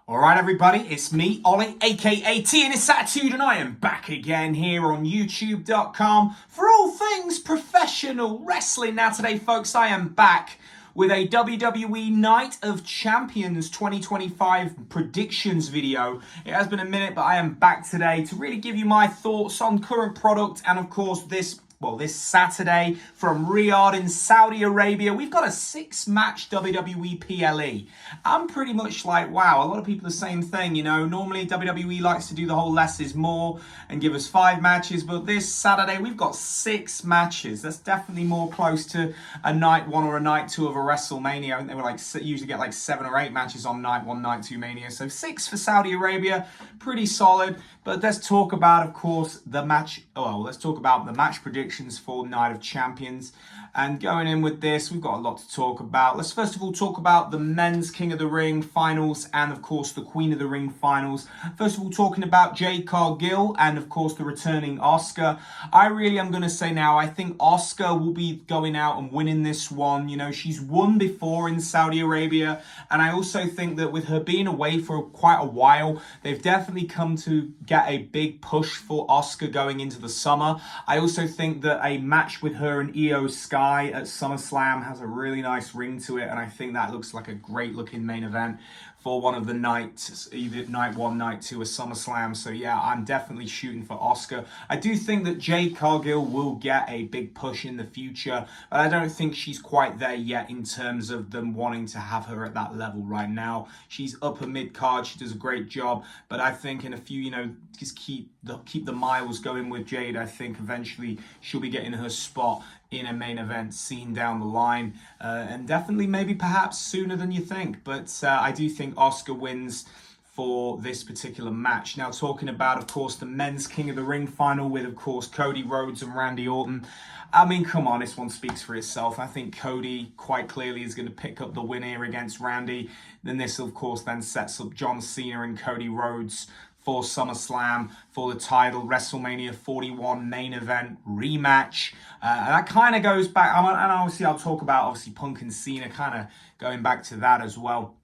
Alright everybody, it's me, Ollie, aka TNSAttitude, and I am back again here on YouTube.com for all things professional wrestling. Now today folks, I am back with a WWE Night of Champions 2025 predictions video. It has been a minute, but I am back today to really give you my thoughts on current product and of course this Saturday from Riyadh in Saudi Arabia, we've got a 6-match WWE PLE. I'm pretty much like, wow, a lot of people are the same thing, you know. Normally WWE likes to do the whole less is more and give us 5 matches, but this Saturday we've got 6 matches. That's definitely more close to a night 1 or a night 2 of a WrestleMania. I think they were usually get like 7 or 8 matches on night 1, night 2 Mania. So 6 for Saudi Arabia, pretty solid. But let's talk about, of course, the match. Let's talk about the match predictions for Night of Champions. And going in with this, we've got a lot to talk about. Let's first of all talk about the Men's King of the Ring finals and, of course, the Queen of the Ring finals. First of all, talking about Jade Cargill and, of course, the returning Asuka. I really am going to say now, I think Asuka will be going out and winning this one. You know, she's won before in Saudi Arabia. And I also think that with her being away for quite a while, they've definitely come to get a big push for Asuka going into the summer. I also think that a match with her and Io Sky at SummerSlam has a really nice ring to it, and I think that looks like a great looking main event for one of the nights, either night 1, night 2 of SummerSlam. So yeah, I'm definitely shooting for Asuka. I do think that Jade Cargill will get a big push in the future, but I don't think she's quite there yet in terms of them wanting to have her at that level right now. She's upper mid card, she does a great job, but I think in a few, just keep the miles going with Jade. I think eventually she'll be getting her spot in a main event scene down the line, and definitely maybe perhaps sooner than you think. But I do think Asuka wins for this particular match. Now talking about, of course, the Men's King of the Ring final with, of course, Cody Rhodes and Randy Orton. I mean, come on, this one speaks for itself. I think Cody quite clearly is going to pick up the win here against Randy. Then this, of course, then sets up John Cena and Cody Rhodes for SummerSlam, for the title, WrestleMania 41 main event rematch. And that kind of goes back, and obviously I'll talk about, Punk and Cena, kind of going back to that as well.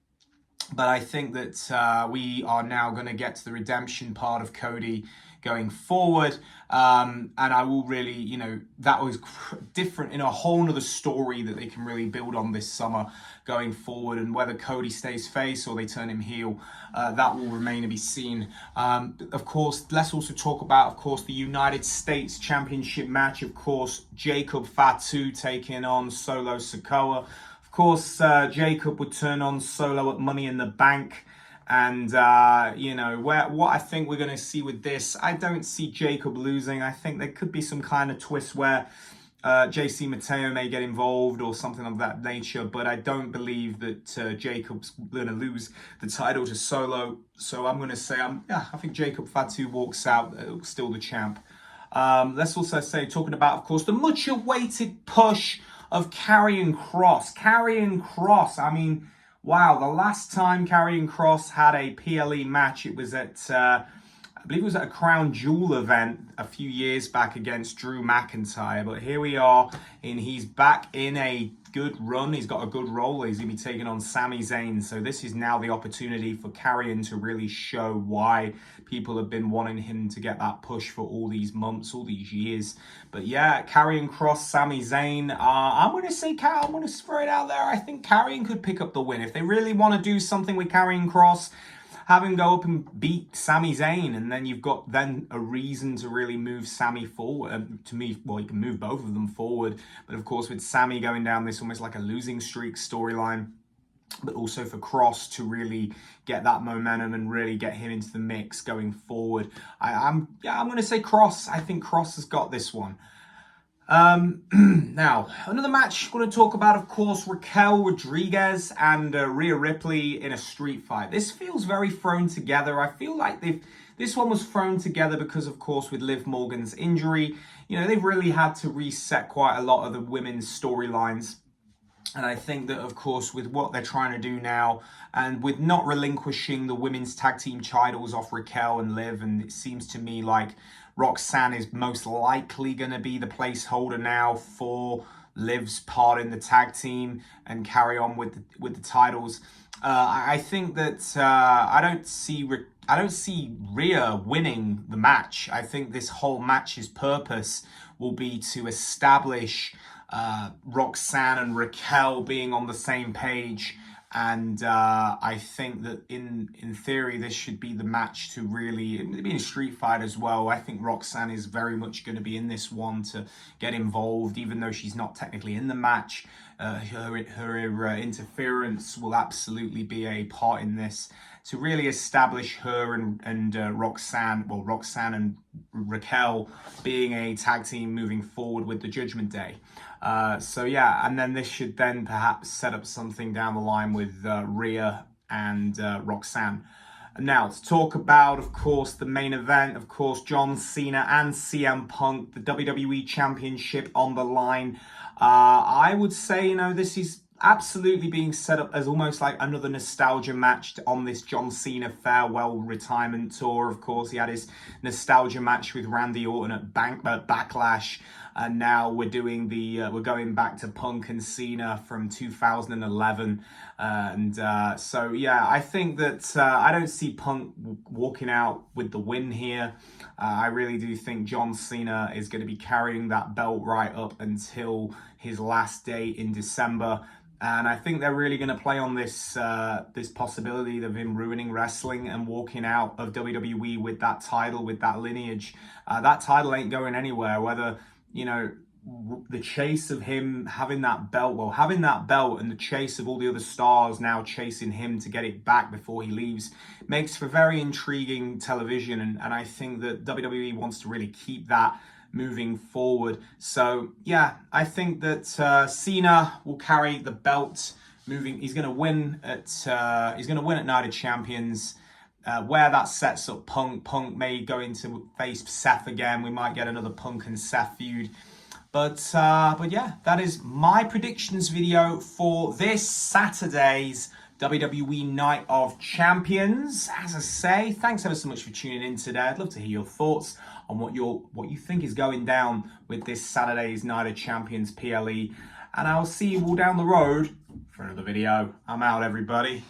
But I think that we are now going to get to the redemption part of Cody going forward. And I will really, that was different in a whole nother story that they can really build on this summer going forward. And whether Cody stays face or they turn him heel, that will remain to be seen. Of course, let's also talk about, of course, the United States Championship match. Of course, Jacob Fatu taking on Solo Sikoa. Of course, Jacob would turn on Solo at Money in the Bank. And, what I think we're going to see with this, I don't see Jacob losing. I think there could be some kind of twist where JC Mateo may get involved or something of that nature. But I don't believe that Jacob's going to lose the title to Solo. So I'm going to say, I think Jacob Fatu walks out, still the champ. Let's also say, talking about, of course, the much-awaited push of Karrion Kross. Karrion Kross, I mean, wow, the last time Karrion Kross had a PLE match, it was at, I believe it was at a Crown Jewel event a few years back against Drew McIntyre. But here we are, and he's back in a good run. He's got a good role. He's going to be taking on Sami Zayn. So this is now the opportunity for Karrion to really show why people have been wanting him to get that push for all these months, all these years. But yeah, Karrion Kross, Sami Zayn. I'm going to say, I'm going to throw it out there. I think Karrion could pick up the win. If they really want to do something with Karrion Kross, have him go up and beat Sami Zayn, and then you've got then a reason to really move Sami forward. To me, well, you can move both of them forward, but of course with Sami going down this almost like a losing streak storyline, but also for Kross to really get that momentum and really get him into the mix going forward. I'm going to say Kross. I think Kross has got this one. Now, another match I'm going to talk about, of course, Raquel Rodriguez and Rhea Ripley in a street fight. This feels very thrown together. I feel like this one was thrown together because, of course, with Liv Morgan's injury, they've really had to reset quite a lot of the women's storylines. And I think that, of course, with what they're trying to do now, and with not relinquishing the women's tag team titles off Raquel and Liv, and it seems to me like Roxanne is most likely going to be the placeholder now for Liv's part in the tag team and carry on with the titles. I think that I don't see Rhea winning the match. I think this whole match's purpose will be to establish Roxanne and Raquel being on the same page. And I think that in theory, this should be the match to really, being a street fight as well. I think Roxanne is very much going to be in this one to get involved, even though she's not technically in the match. Her interference will absolutely be a part in this to really establish her and Roxanne and Raquel being a tag team moving forward with the Judgment Day. So yeah, and then this should then perhaps set up something down the line with Rhea and Roxanne. Now, to talk about, of course, the main event, of course, John Cena and CM Punk, the WWE Championship on the line. I would say, this is absolutely being set up as almost like another nostalgia match on this John Cena farewell retirement tour. Of course, he had his nostalgia match with Randy Orton at Backlash, and now we're doing we're going back to Punk and Cena from 2011, so yeah, I think that I don't see Punk walking out with the win here. I really do think John Cena is going to be carrying that belt right up until his last day in December. And I think they're really going to play on this possibility of him ruining wrestling and walking out of WWE with that title, with that lineage. That title ain't going anywhere, whether, the chase of him having that belt, and the chase of all the other stars now chasing him to get it back before he leaves makes for very intriguing television. And I think that WWE wants to really keep that moving forward. So yeah, I think that Cena will carry the belt moving. He's going to win at Night of Champions. Where that sets up Punk may go into face Seth again. We might get another Punk and Seth feud. But yeah, that is my predictions video for this Saturday's WWE Night of Champions. As I say, thanks ever so much for tuning in today. I'd love to hear your thoughts on what you think is going down with this Saturday's Night of Champions PLE. And I'll see you all down the road for another video. I'm out, everybody.